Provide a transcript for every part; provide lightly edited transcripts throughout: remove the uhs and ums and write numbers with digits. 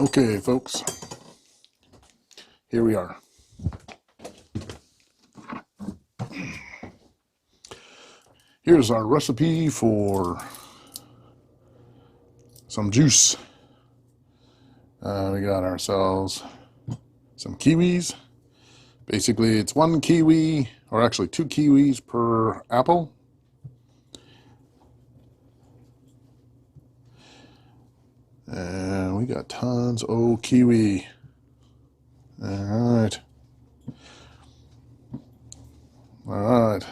Okay, folks, here we are. Here's our recipe for some juice. We got ourselves some kiwis. Basically, it's one kiwi, or actually 2 kiwis per apple. And we got tons of kiwi. Alright. Alright.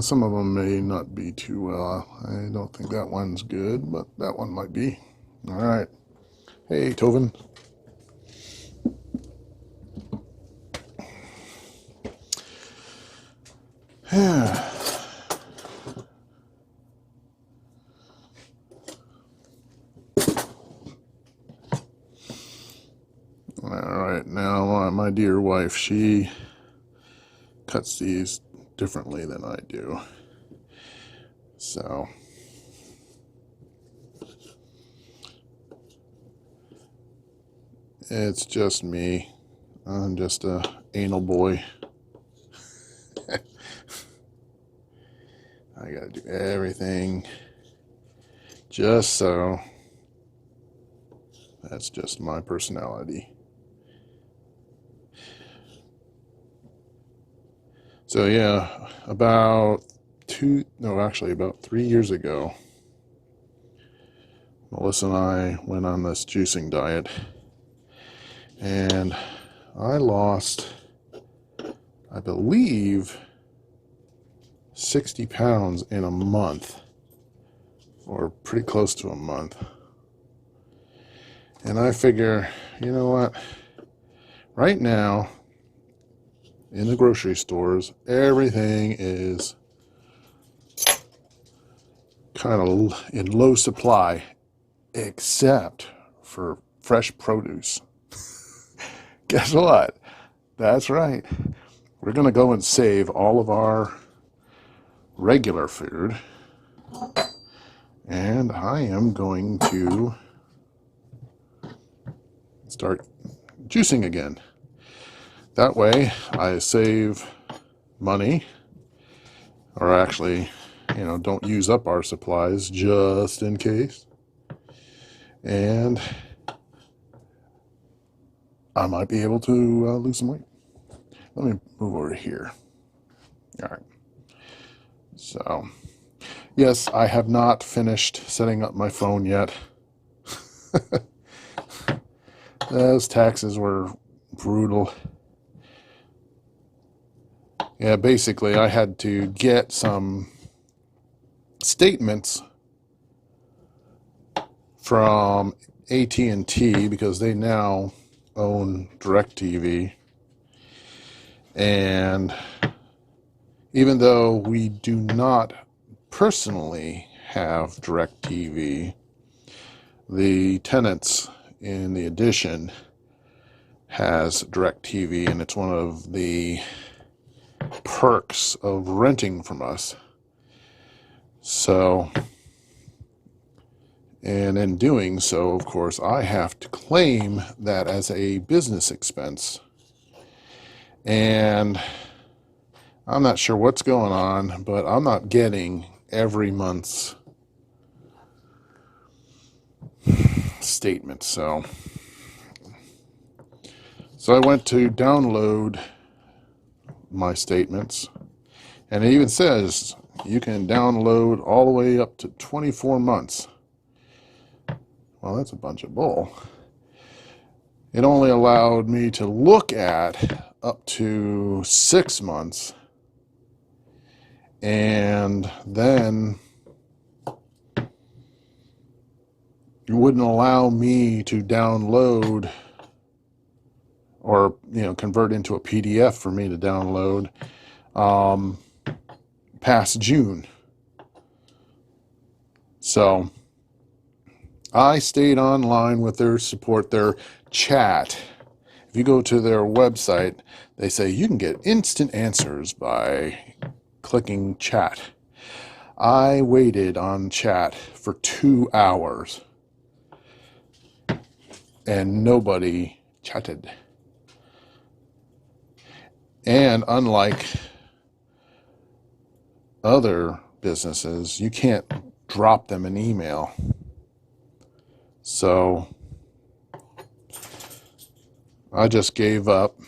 Some of them may not be too well. I don't think that one's good, but that one might be. Alright. Hey, Tovin. Alright, now my dear wife, she cuts these differently than I do. So it's just me. I'm just a anal boy. I gotta do everything just so. That's just my personality. So yeah, about 3 years ago, Melissa and I went on this juicing diet, and I lost, I believe, 60 pounds in a month, or pretty close to a month. And I figure, you know what, right now, in the grocery stores, everything is kind of in low supply, except for fresh produce. Guess what? That's right. We're going to go and save all of our regular food, and I am going to start juicing again. That way I save money, or actually, don't use up our supplies just in case. And I might be able to lose some weight. Let me move over here. All right. So, yes, I have not finished setting up my phone yet. Those taxes were brutal. Yeah, basically, I had to get some statements from AT&T because they now own DirecTV. And even though we do not personally have DirecTV, the tenants in the addition has DirecTV, and it's one of the perks of renting from us. So, and in doing so, of course, I have to claim that as a business expense. And I'm not sure what's going on, but I'm not getting every month's statement. So I went to download my statements, and it even says you can download all the way up to 24 months. Well, that's a bunch of bull. It only allowed me to look at up to 6 months, and then it wouldn't allow me to download or convert into a PDF for me to download past June. So I stayed online with their support, their chat. If you go to their website, they say you can get instant answers by clicking chat. I waited on chat for 2 hours. and nobody chatted. And unlike other businesses, you can't drop them an email. So I just gave up,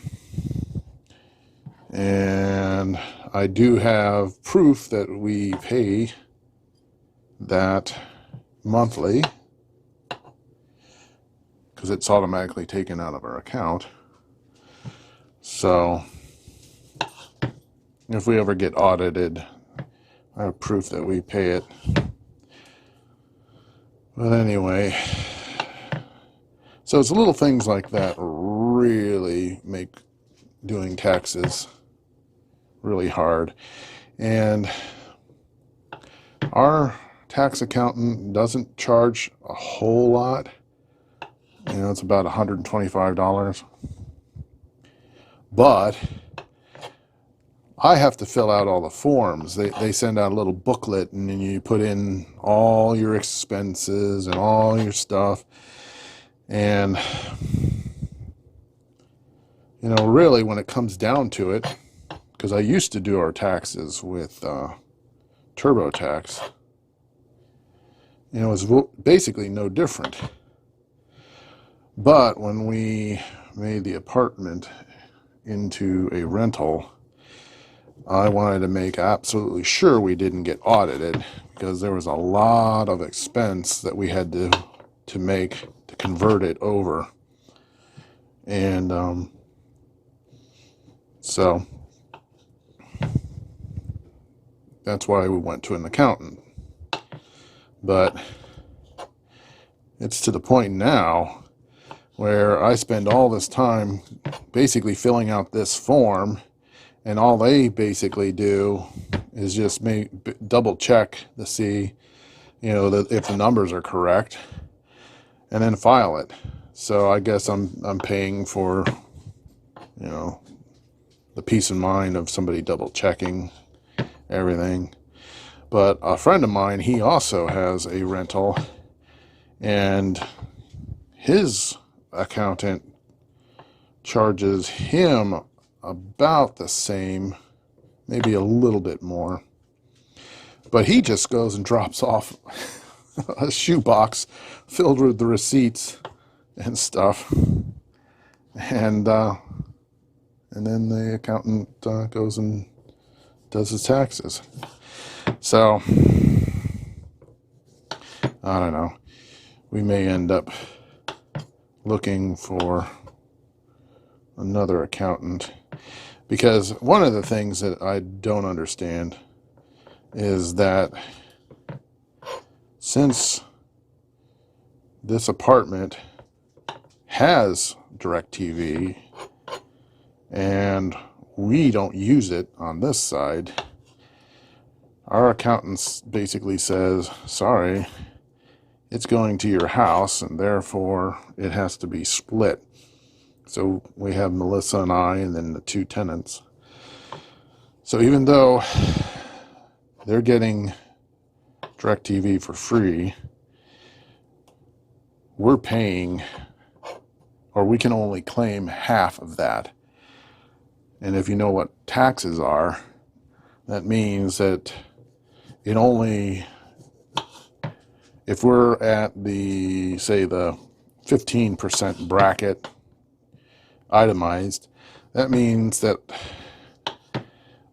and I do have proof that we pay that monthly because it's automatically taken out of our account. So if we ever get audited, I have proof that we pay it. But anyway, so it's little things like that really make doing taxes really hard. And our tax accountant doesn't charge a whole lot. You know, it's about $125. But I have to fill out all the forms. They send out a little booklet, and then you put in all your expenses and all your stuff. And, you know, really when it comes down to it, because I used to do our taxes with TurboTax, you know, it was basically no different. But when we made the apartment into a rental, I wanted to make absolutely sure we didn't get audited, because there was a lot of expense that we had to make to convert it over. And so that's why we went to an accountant. But it's to the point now where I spend all this time basically filling out this form, and all they basically do is just double check to see, you know, that if the numbers are correct, and then file it. So I guess I'm paying for, you know, the peace of mind of somebody double checking everything. But a friend of mine, he also has a rental, and his accountant charges him about the same, maybe a little bit more. But he just goes and drops off a shoebox filled with the receipts and stuff. And then the accountant goes and does his taxes. So, I don't know. We may end up looking for another accountant, because one of the things that I don't understand is that since this apartment has DirecTV and we don't use it on this side, our accountant basically says, sorry, it's going to your house, and therefore it has to be split. So we have Melissa and I, and then the two tenants. So even though they're getting DirecTV for free, we're paying, or we can only claim half of that. And if you know what taxes are, that means that it only, if we're at the, say, the 15% bracket itemized, that means that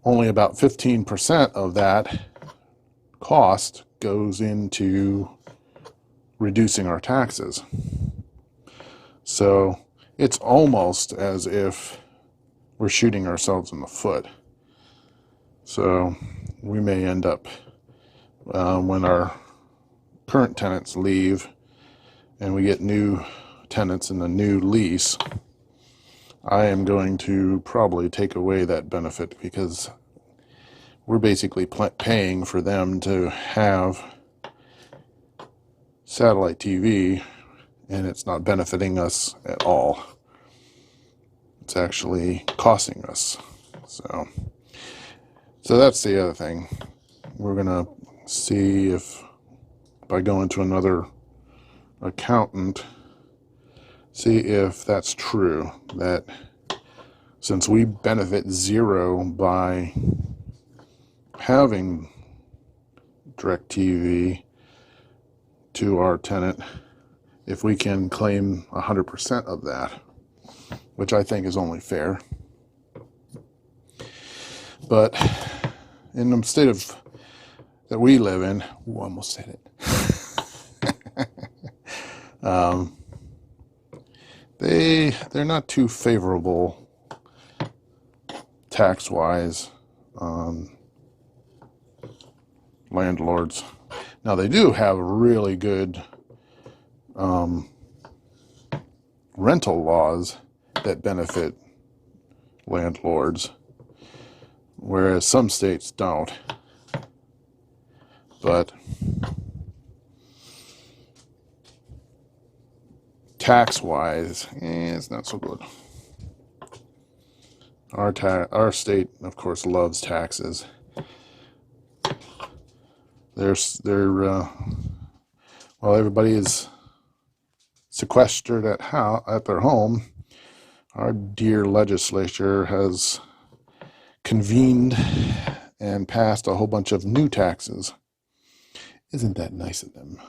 only about 15% of that cost goes into reducing our taxes. So it's almost as if we're shooting ourselves in the foot. So we may end up, when our current tenants leave and we get new tenants in the new lease, I am going to probably take away that benefit, because we're basically paying for them to have satellite TV, and it's not benefiting us at all. It's actually costing us. So that's the other thing. We're gonna see if by going to another accountant, see if that's true, that since we benefit zero by having DirecTV to our tenant, if we can claim 100% of that, which I think is only fair. But in the state of that we live in, ooh, I almost said it. They're not too favorable tax-wise landlords. Now they do have really good rental laws that benefit landlords, whereas some states don't. But tax-wise, it's not so good. Our state, of course, loves taxes. While everybody is sequestered at their home, our dear legislature has convened and passed a whole bunch of new taxes. Isn't that nice of them?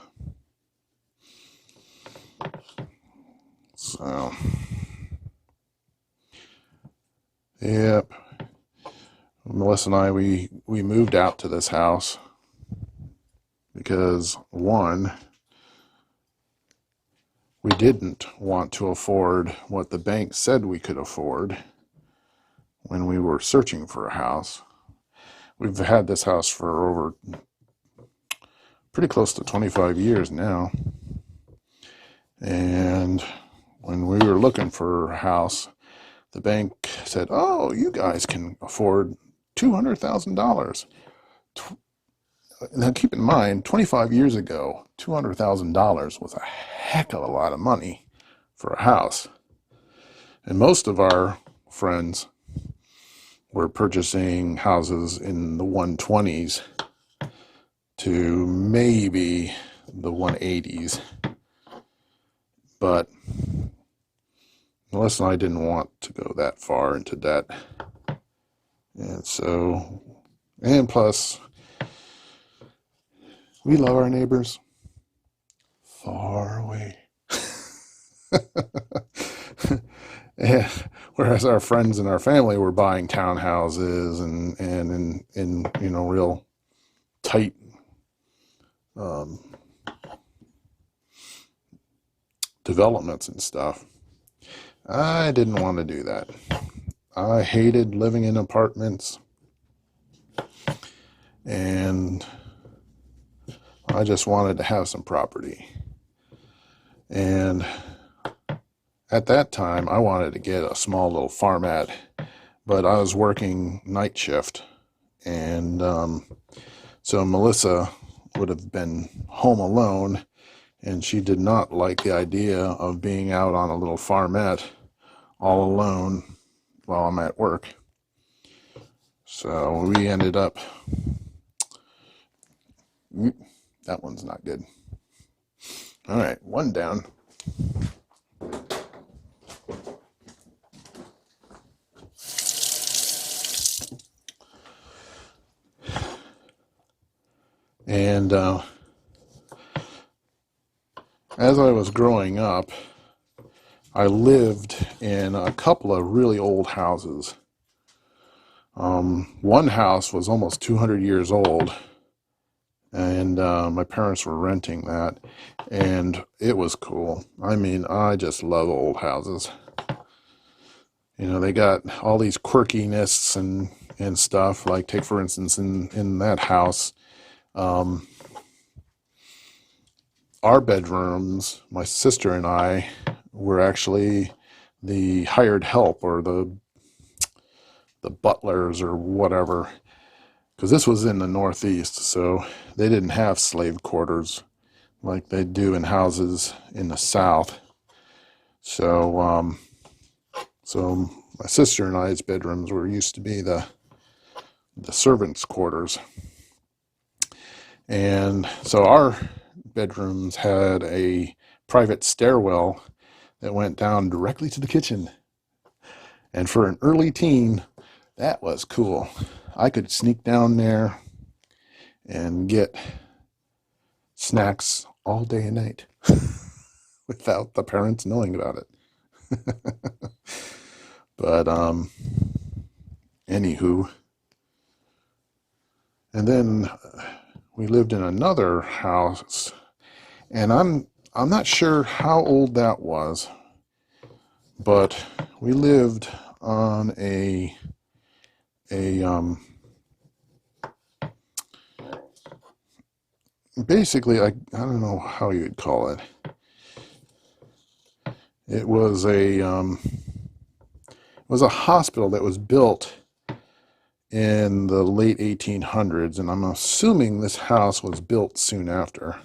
So, yep. Melissa and I, we moved out to this house because, one, we didn't want to afford what the bank said we could afford when we were searching for a house. We've had this house for over pretty close to 25 years now. And when we were looking for a house, the bank said, oh, you guys can afford $200,000. Now keep in mind, 25 years ago, $200,000 was a heck of a lot of money for a house. And most of our friends were purchasing houses in the 120s to maybe the 180s. But Melissa and I didn't want to go that far into debt. And so, and plus, we love our neighbors far away. And whereas our friends and our family were buying townhouses and in you know, real tight developments and stuff. I didn't want to do that. I hated living in apartments, and I just wanted to have some property. And at that time, I wanted to get a small little farmette, but I was working night shift, and so Melissa would have been home alone, and she did not like the idea of being out on a little farmette all alone while I'm at work. So we ended up, that one's not good. All right, one down. And as I was growing up, I lived in a couple of really old houses. One house was almost 200 years old, and my parents were renting that, and it was cool. I mean, I just love old houses. You know, they got all these quirkiness and stuff. Like, take for instance, in that house, our bedrooms, my sister and I, were actually the hired help, or the butlers or whatever, because this was in the Northeast, so they didn't have slave quarters like they do in houses in the South. So so my sister and I's bedrooms were used to be the servants' quarters. And so our bedrooms had a private stairwell that went down directly to the kitchen. And for an early teen, that was cool. I could sneak down there and get snacks all day and night without the parents knowing about it. But anywho, and then we lived in another house, and I'm not sure how old that was, but we lived on a basically, I don't know how you'd call it. It was a hospital that was built in the late 1800s, and I'm assuming this house was built soon after.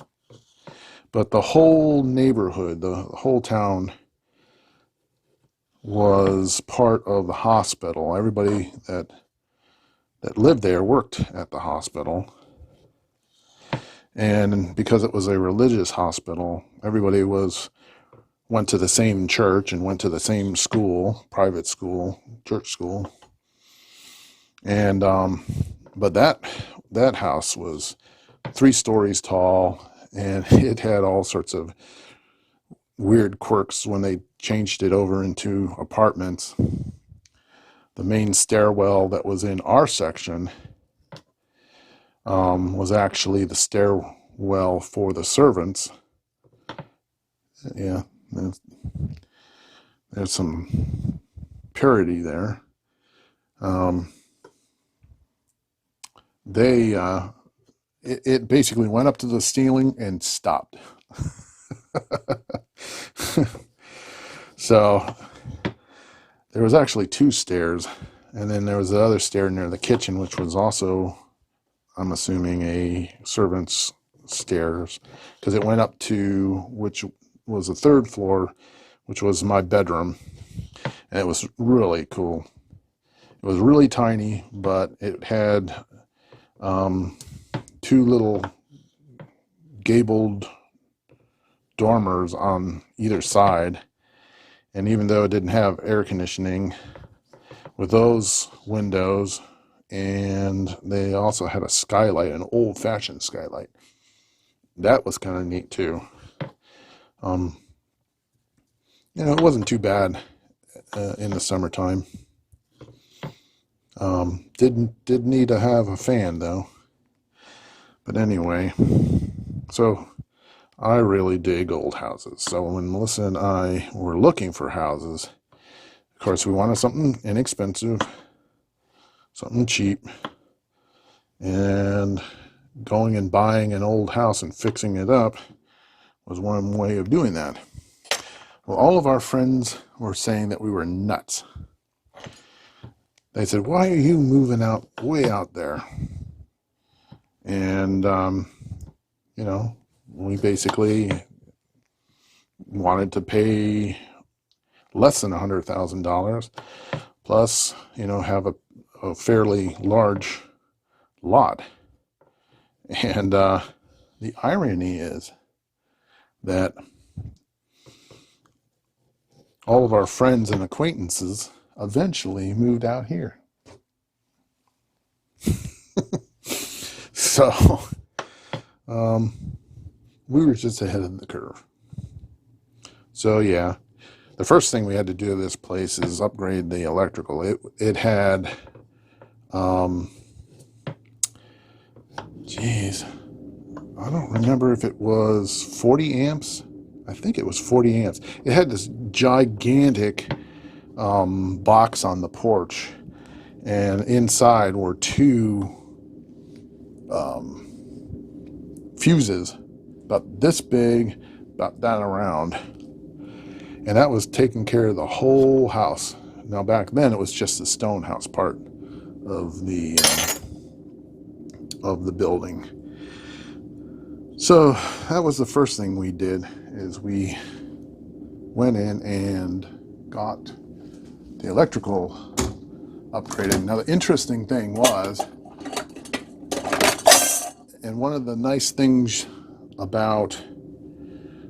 But the whole neighborhood, the whole town, was part of the hospital. Everybody that lived there worked at the hospital. And because it was a religious hospital, everybody went to the same church and went to the same school, private school, church school. And but that house was 3 stories tall, and it had all sorts of weird quirks when they changed it over into apartments. The main stairwell that was in our section was actually the stairwell for the servants. Yeah, there's some parody there. It basically went up to the ceiling and stopped. So there was actually 2 stairs, and then there was the other stair near the kitchen, which was also, I'm assuming, a servant's stairs, because it went up to, which was the 3rd floor, which was my bedroom, and it was really cool. It was really tiny, but it had 2 little gabled dormers on either side, and even though it didn't have air conditioning, with those windows, and they also had a skylight, an old-fashioned skylight. That was kind of neat too. It wasn't too bad in the summertime. Did need to have a fan though. But anyway, so I really dig old houses. So when Melissa and I were looking for houses, of course we wanted something inexpensive, something cheap, and going and buying an old house and fixing it up was one way of doing that. Well, all of our friends were saying that we were nuts. They said, "Why are you moving out way out there?" And we basically wanted to pay less than $100,000, plus have a fairly large lot. And the irony is that all of our friends and acquaintances eventually moved out here. So we were just ahead of the curve. So yeah, the first thing we had to do to this place is upgrade the electrical. It had I don't remember if it was 40 amps. I think it was 40 amps. It had this gigantic box on the porch, and inside were 2 fuses about this big, about that around, and that was taking care of the whole house. Now back then it was just the stone house part of the building. So that was the first thing we did, is we went in and got the electrical upgraded. Now the interesting thing was, and one of the nice things about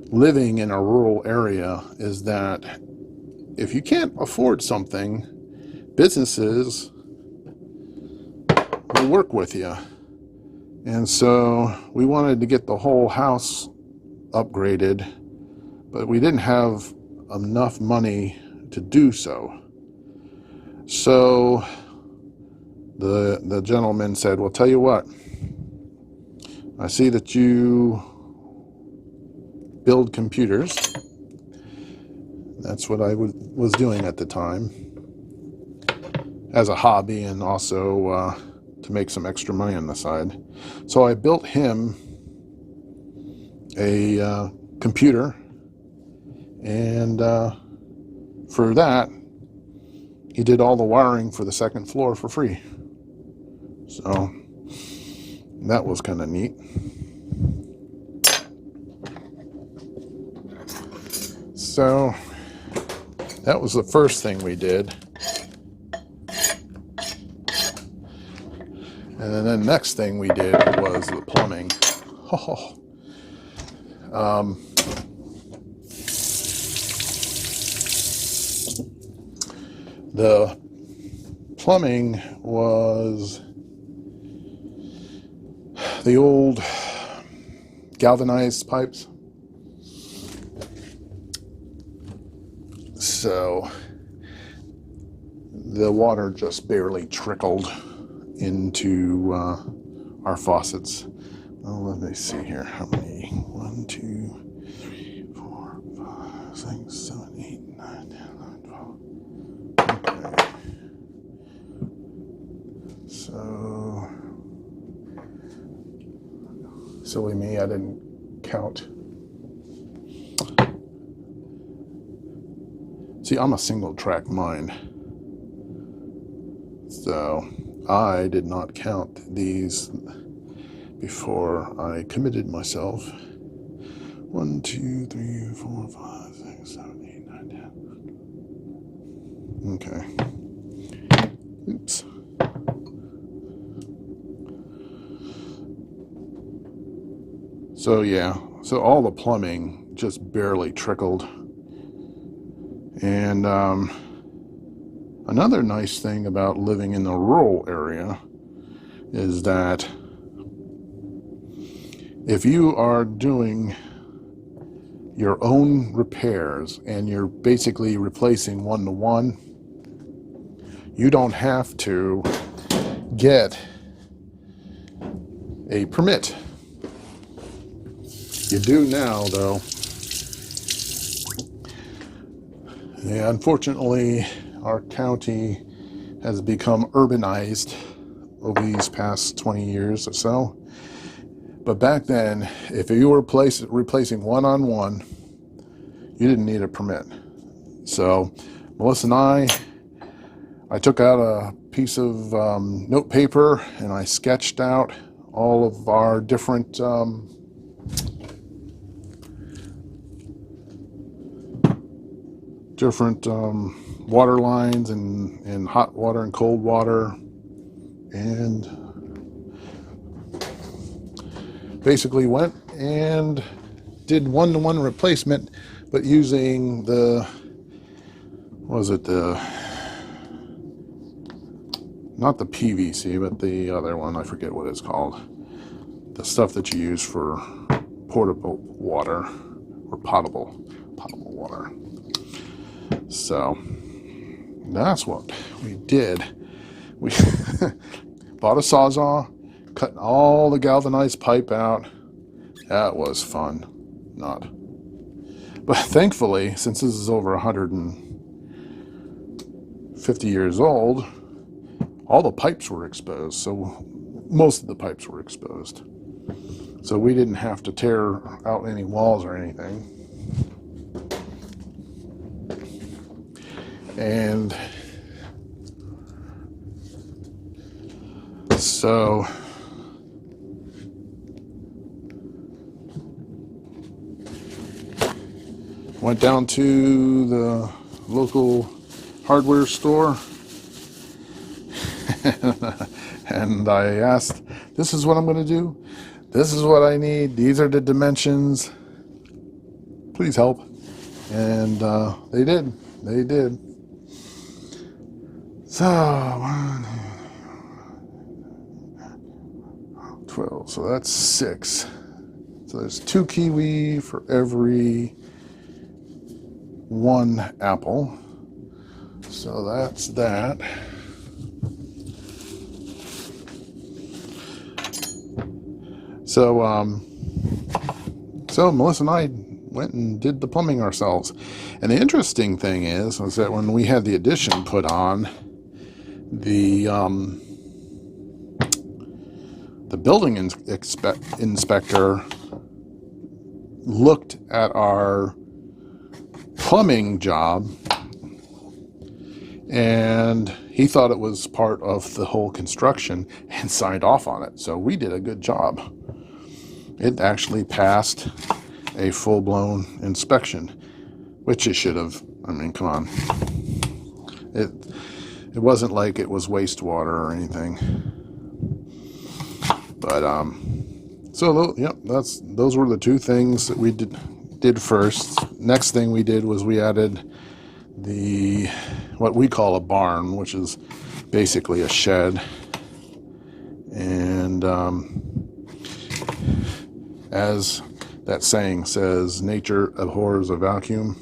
living in a rural area is that if you can't afford something, businesses will work with you. And so we wanted to get the whole house upgraded, but we didn't have enough money to do so. So the gentleman said, well, tell you what, I see that you build computers. That's what I was doing at the time as a hobby, and also to make some extra money on the side. So I built him a computer, and for that he did all the wiring for the second floor for free. So that was kind of neat. So that was the first thing we did. And then the next thing we did was the plumbing. The plumbing was the old galvanized pipes. So the water just barely trickled into our faucets. Well, let me see here. How many? 1, 2, 3, 4, 5, 6, 7, 8, 9, 10, 11, 12. Okay. So, silly me, I didn't count. See, I'm a single track mind, so I did not count these before I committed myself. 1, 2, 3, 4, 5, 6, 7, 8, 9, 10. Okay. Oops. So yeah, so all the plumbing just barely trickled. And another nice thing about living in the rural area is that if you are doing your own repairs and you're basically replacing one-to-one, you don't have to get a permit. You do now, though. Yeah, unfortunately, our county has become urbanized over these past 20 years or so. But back then, if you were replacing one-on-one, you didn't need a permit. So Melissa and I took out a piece of note paper and I sketched out all of our different water lines and hot water and cold water, and basically went and did one-to-one replacement, but using not the PVC, but the other one, I forget what it's called, the stuff that you use for portable water or potable water. So that's what we did. We bought a Sawzall, cut all the galvanized pipe out. That was fun. Not. But thankfully, since this is over 150 years old, all the pipes were exposed. So most of the pipes were exposed. So we didn't have to tear out any walls or anything. And so went down to the local hardware store and I asked, this is what I'm going to do, this is what I need, these are the dimensions. please help. And they did. They did. So 12. So that's 6. So there's 2 kiwi for every 1 apple. So that's that. So Melissa and I went and did the plumbing ourselves. And the interesting thing is that when we had the addition put on, the building inspector looked at our plumbing job, and he thought it was part of the whole construction and signed off on it. So we did a good job. It actually passed a full-blown inspection, which it should have. I mean, come on. It wasn't like it was wastewater or anything. But so yep, those were the 2 things that we did first. Next thing we did was we added what we call a barn, which is basically a shed. And as that saying says, nature abhors a vacuum.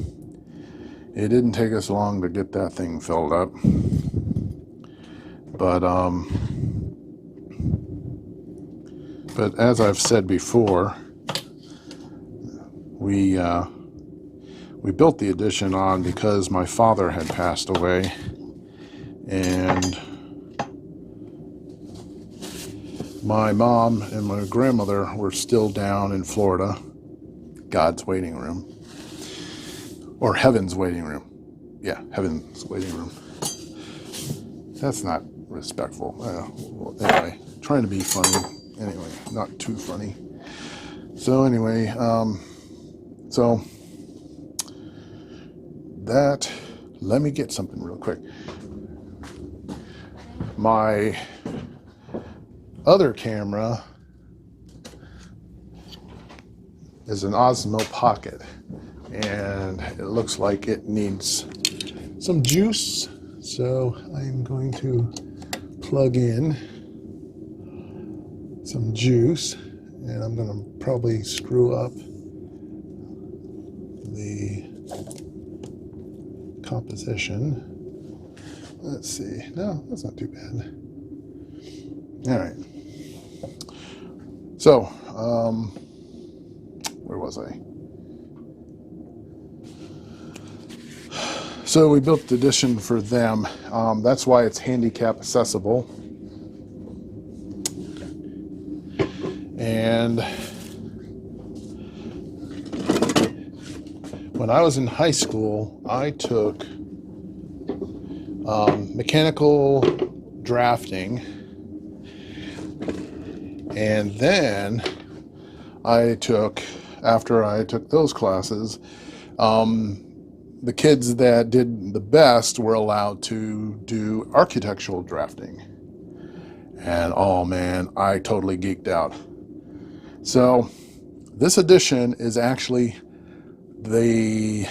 It didn't take us long to get that thing filled up. But as I've said before, we built the addition on because my father had passed away, and my mom and my grandmother were still down in Florida, God's waiting room, or heaven's waiting room. Yeah, heaven's waiting room. That's not respectful. Well, anyway, trying to be funny. Anyway, not too funny. So anyway, so that, let me get something real quick. My other camera is an Osmo Pocket, and it looks like it needs some juice. So I'm going to plug in some juice, and I'm going to probably screw up the composition. Let's see. No, that's not too bad. All right. So, where was I? So we built the addition for them. That's why it's handicap accessible. And when I was in high school, I took mechanical drafting, and then after I took those classes, the kids that did the best were allowed to do architectural drafting. And oh man, I totally geeked out. So this edition is actually the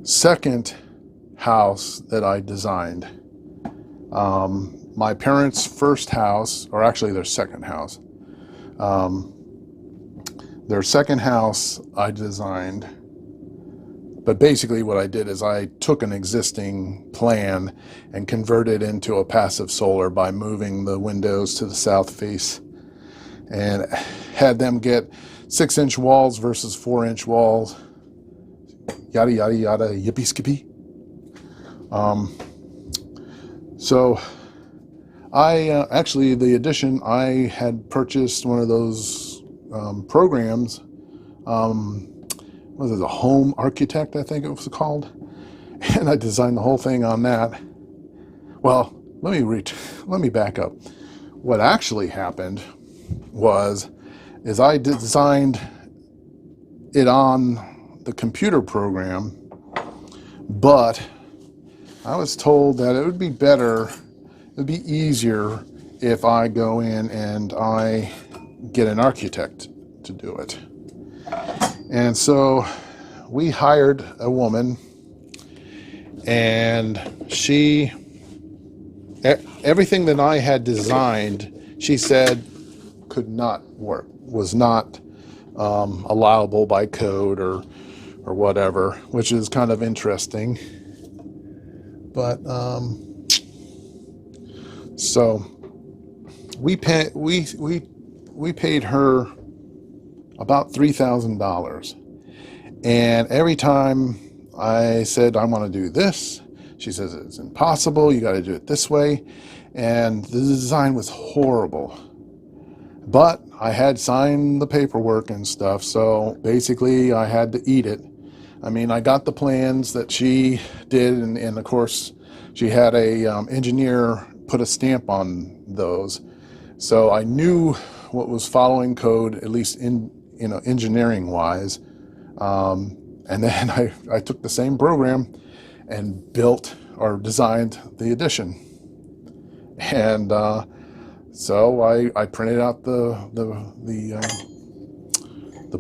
second house that I designed. My parents' first house, or actually their second house, their second house I designed. But basically what I did is I took an existing plan and converted it into a passive solar by moving the windows to the south face, and had them get 6-inch walls versus 4-inch walls. Yada, yada, yada, yippee skippy. So I actually, the addition, I had purchased one of those programs. Was it a Home Architect, I think it was called, and I designed the whole thing on that. Well, let me back up. What actually happened is I designed it on the computer program, but I was told that it would be better, it would be easier if I go in and I get an architect to do it. And so we hired a woman, and everything that I had designed, she said could not work, was not allowable by code or whatever, which is kind of interesting. But so we paid her about $3,000, and every time I said I want to do this, she says it's impossible, you got to do it this way, and the design was horrible. But I had signed the paperwork and stuff, so basically I had to eat it. I mean, I got the plans that she did, and of course she had a engineer put a stamp on those, so I knew what was following code, at least in engineering wise. And then I took the same program and built or designed the edition. And so I printed out the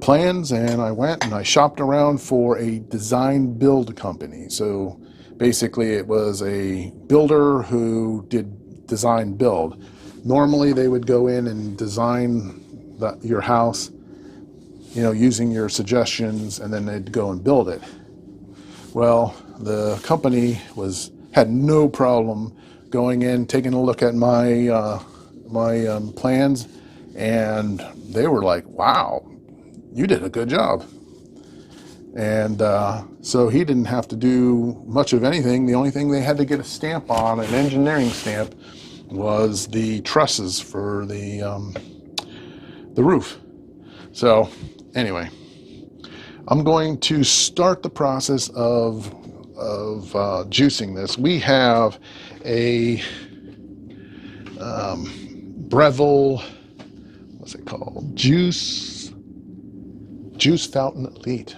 plans, and I went and I shopped around for a design build company. So basically it was a builder who did design build. Normally they would go in and design your house, using your suggestions, and then they'd go and build it. Well, the company had no problem going in, taking a look at my plans, and they were like, "Wow, you did a good job." And so he didn't have to do much of anything. The only thing they had to get a stamp on, an engineering stamp, was the trusses for the roof. So anyway, I'm going to start the process of juicing this. We have a Breville, what's it called? Juice Fountain Elite.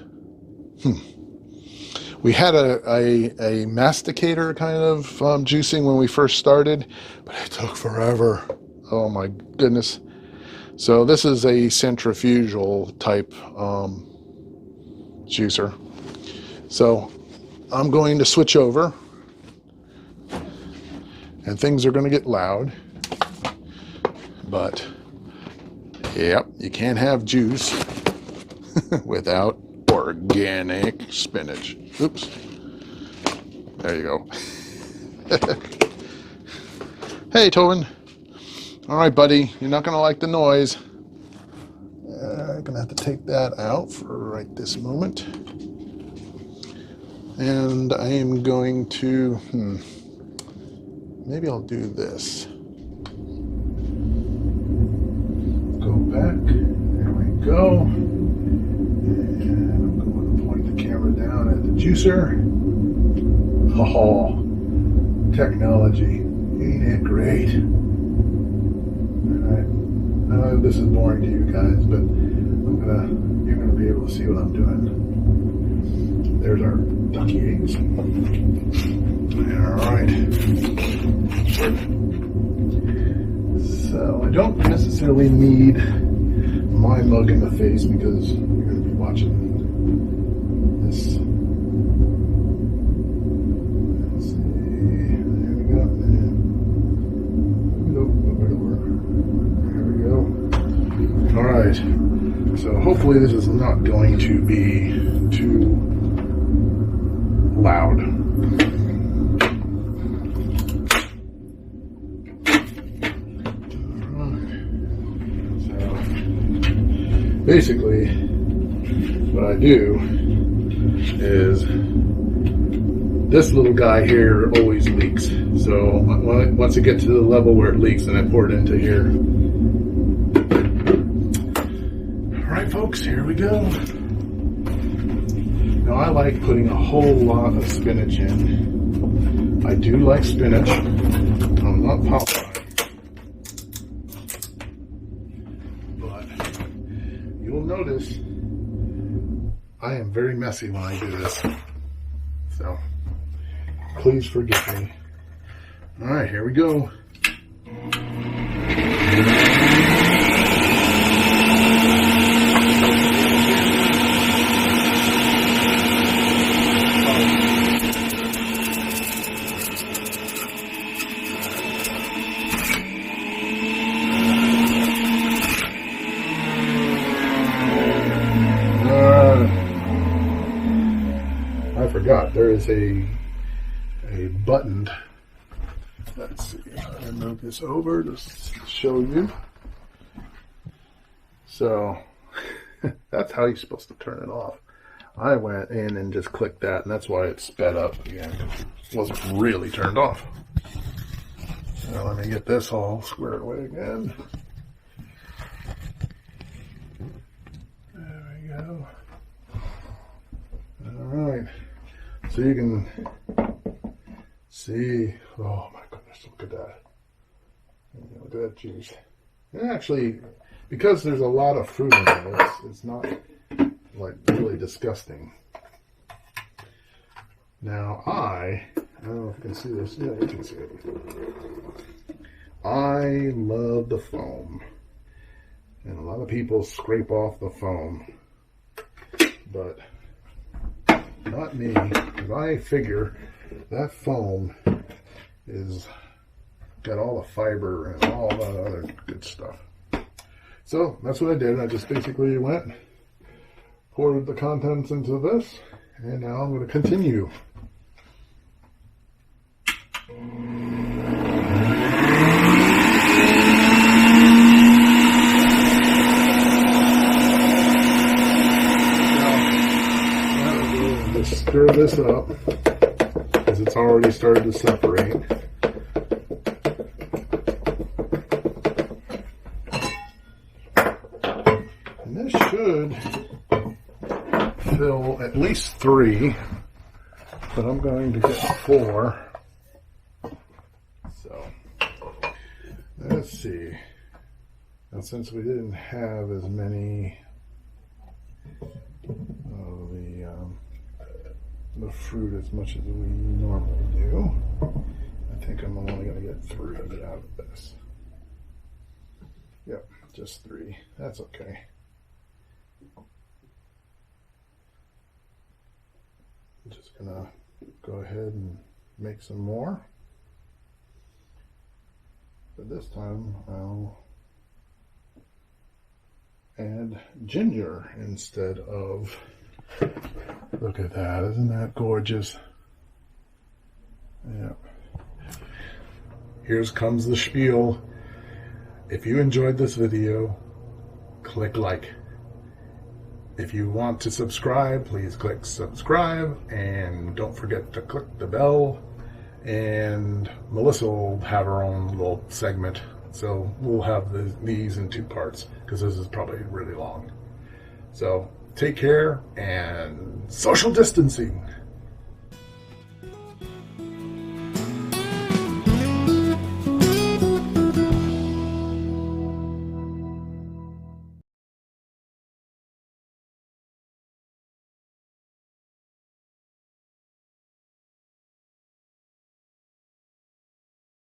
We had a masticator kind of juicing when we first started, but it took forever. Oh my goodness. So this is a centrifugal type juicer. So I'm going to switch over, and things are going to get loud, but yep, you can't have juice without organic spinach. Oops. There you go. Hey, Tobin. All right, buddy. You're not going to like the noise. I'm going to have to take that out for right this moment. And I am going to, maybe I'll do this. Go back. There we go. Camera down at the juicer. Oh, technology. Ain't it great? Alright. I know this is boring to you guys, but you're gonna be able to see what I'm doing. There's our ducky eggs. Alright. So I don't necessarily need my mug in the face because you're gonna be watching this. Let's see. There we go. There we go. All right. So hopefully this is not going to be too loud. All right. So basically, what I do is this little guy here always leaks. So once it gets to the level where it leaks, then I pour it into here. All right, folks, here we go. Now I like putting a whole lot of spinach in. I do like spinach. I'm not Popeye. But you'll notice I am very messy when I do this, so please forgive me. All right, here we go. there is a buttoned, let's see, I'll move this over to show you. So that's how you're supposed to turn it off. I went in and just clicked that, and that's why it sped up again. It wasn't really turned off. Now let me get this all squared away again. There we go. Alright. So you can see, oh my goodness, look at that. Look at that juice. And actually, because there's a lot of fruit in it, it's not like really disgusting. Now I don't know if you can see this. Yeah, you can see it. I love the foam. And a lot of people scrape off the foam. But not me, because I figure that foam is got all the fiber and all that other good stuff. So that's what I did. I just basically went, poured the contents into this, and now I'm going to continue. Now, just stir this up, because it's already started to separate. And this should fill at least 3, but I'm going to get 4. So let's see. And since we didn't have as many of the fruit as much as we normally do, I think I'm only going to get 3 out of this. Yep, just 3. That's okay. I'm just gonna go ahead and make some more, but this time I'll add ginger instead of, look at that, isn't that gorgeous? Yeah. Here comes the spiel. If you enjoyed this video, click like. If you want to subscribe, please click subscribe, and don't forget to click the bell, and Melissa will have her own little segment, so we'll have these in 2 parts, because this is probably really long. So take care, and social distancing.